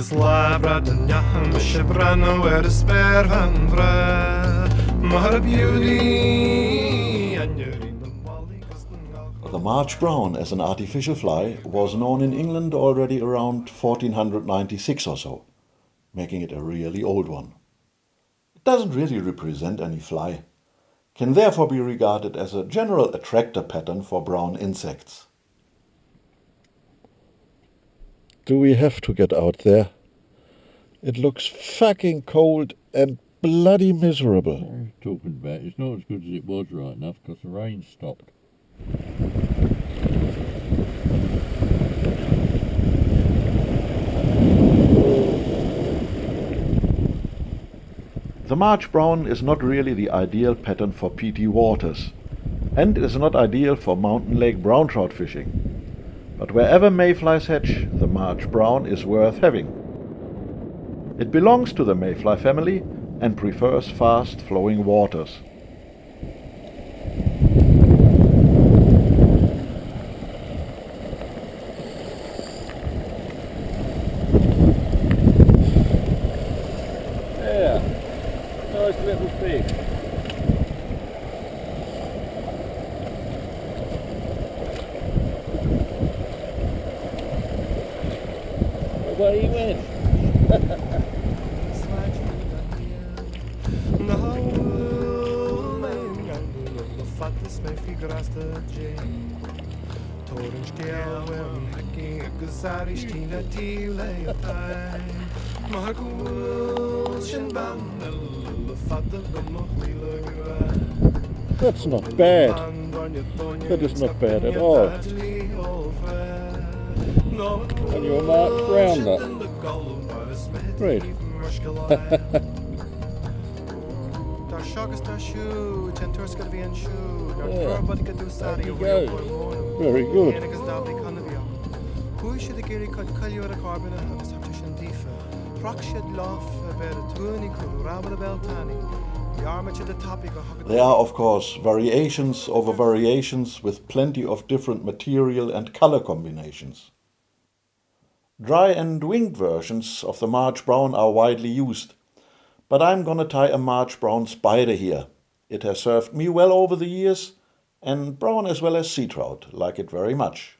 is labra den jahan mishebrana where the spare van vre mar beauty and The March brown as an artificial fly was known in England already around 1496 or so, making it a really old one. It doesn't really represent any fly, can therefore be regarded as a general attractor pattern for brown insects. Do we have to get out there? It looks fucking cold and bloody miserable. What are you talking about? It's not as good as it was right enough because the rain stopped. The March brown is not really the ideal pattern for peaty waters, and is not ideal for mountain lake brown trout fishing. But wherever mayflies hatch, the March brown is worth having. It belongs to the mayfly family and prefers fast-flowing waters. Yeah, nice little fish. Away he went. That's not bad. That is not bad at all. And your March brown nut. Great. Very good. There are, of course, variations over variations with plenty of different material and color combinations. Dry and winged versions of the March brown are widely used, but I'm gonna tie a March brown spider here. It has served me well over the years, and brown as well as sea trout like it very much.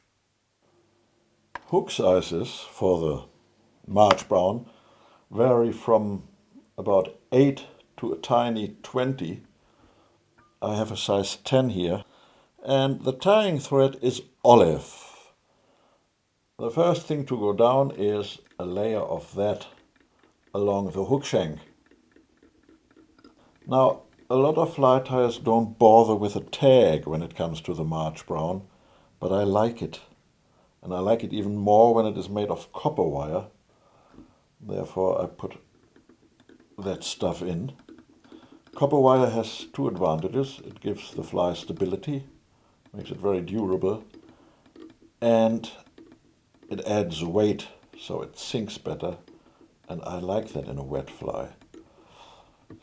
Hook sizes for the March brown vary from about 8 to a tiny 20. I have a size 10 here, and the tying thread is olive. The first thing to go down is a layer of that along the hook shank. Now, a lot of fly tiers don't bother with a tag when it comes to the March brown, but I like it. And I like it even more when it is made of copper wire. Therefore, I put that stuff in. Copper wire has two advantages. It gives the fly stability, makes it very durable, and it adds weight so it sinks better, and I like that in a wet fly.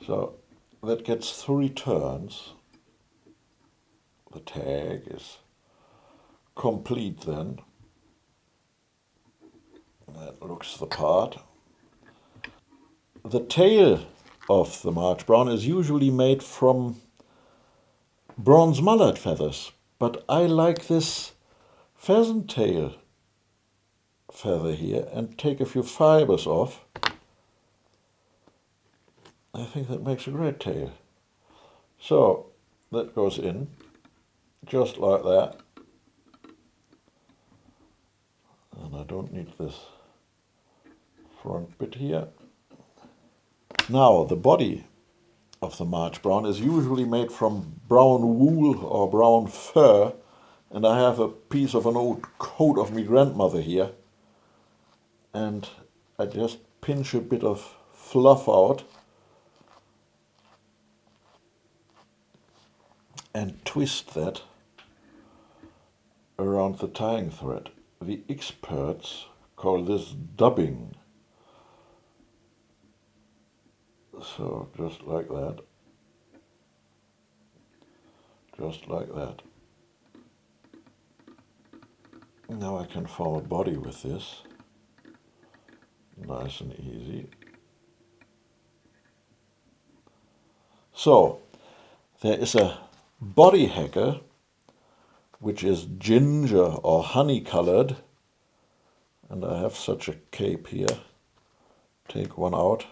So that gets 3 turns. The tag is complete then. That looks the part. The tail of the March brown is usually made from bronze mallard feathers, but I like this pheasant tail feather here and take a few fibers off. I think that makes a great tail. So that goes in just like that. And I don't need this front bit here. Now the body of the March brown is usually made from brown wool or brown fur, and I have a piece of an old coat of my grandmother here, and I just pinch a bit of fluff out and twist that around the tying thread. The experts call this dubbing. So just like that. Just like that. Now I can form a body with this. Nice and easy. So, there is a body hacker which is ginger or honey colored, and I have such a cape here. Take one out,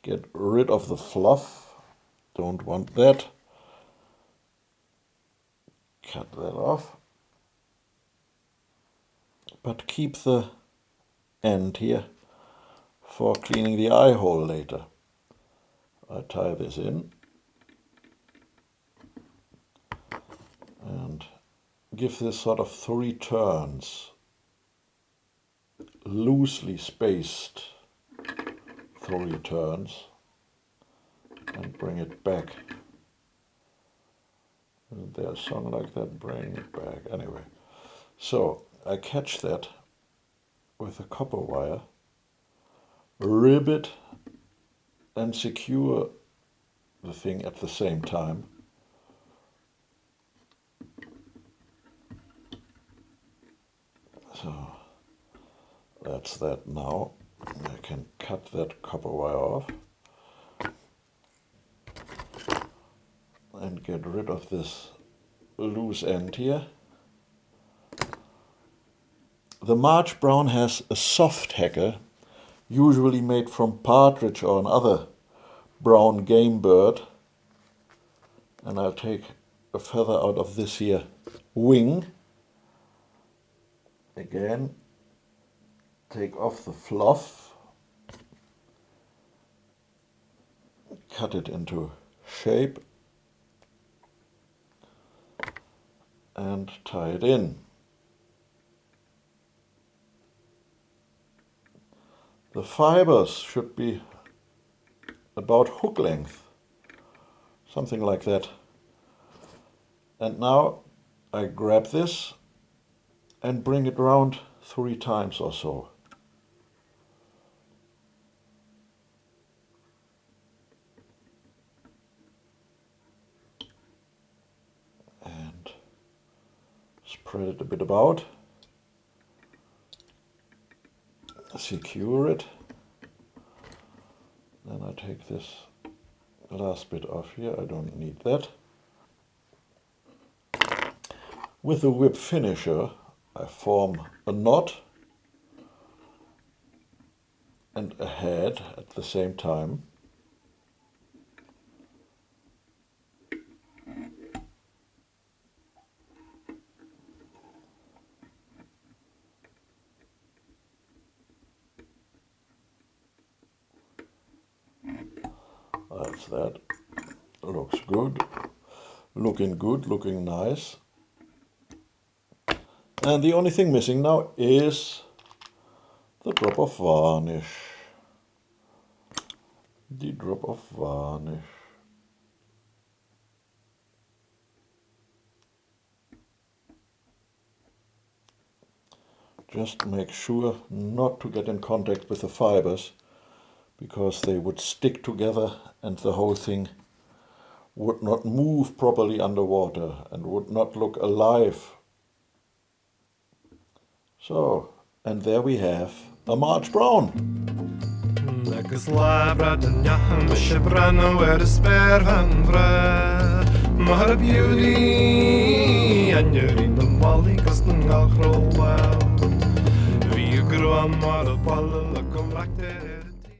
get rid of the fluff, don't want that, cut that off, but keep the end here for cleaning the eye hole later. I tie this in and give this sort of 3 turns, loosely spaced 3 turns, and bring it back. Isn't there a song like that? Bring it back. Anyway, so I catch that with a copper wire, ribbit and secure the thing at the same time. So that's that now. I can cut that copper wire off and get rid of this loose end here. The March Brown has a soft hacker, usually made from partridge or another brown game bird. And I'll take a feather out of this here wing. Again, take off the fluff, cut it into shape, and tie it in. The fibers should be about hook length, something like that. And now I grab this and bring it round 3 times or so. And spread it a bit about. Secure it. Then I take this last bit off here, I don't need that. With the whip finisher, I form a knot and a head at the same time. That's that. Looks good. Looking good, looking nice. And the only thing missing now is the drop of varnish. The drop of varnish. Just make sure not to get in contact with the fibers, because they would stick together and the whole thing would not move properly underwater and would not look alive. So, and there we have a March Brown. Agus labra den jaham shibrano spare Mar beauty and you're in the molly custom al wow. We grow a model palla come back there.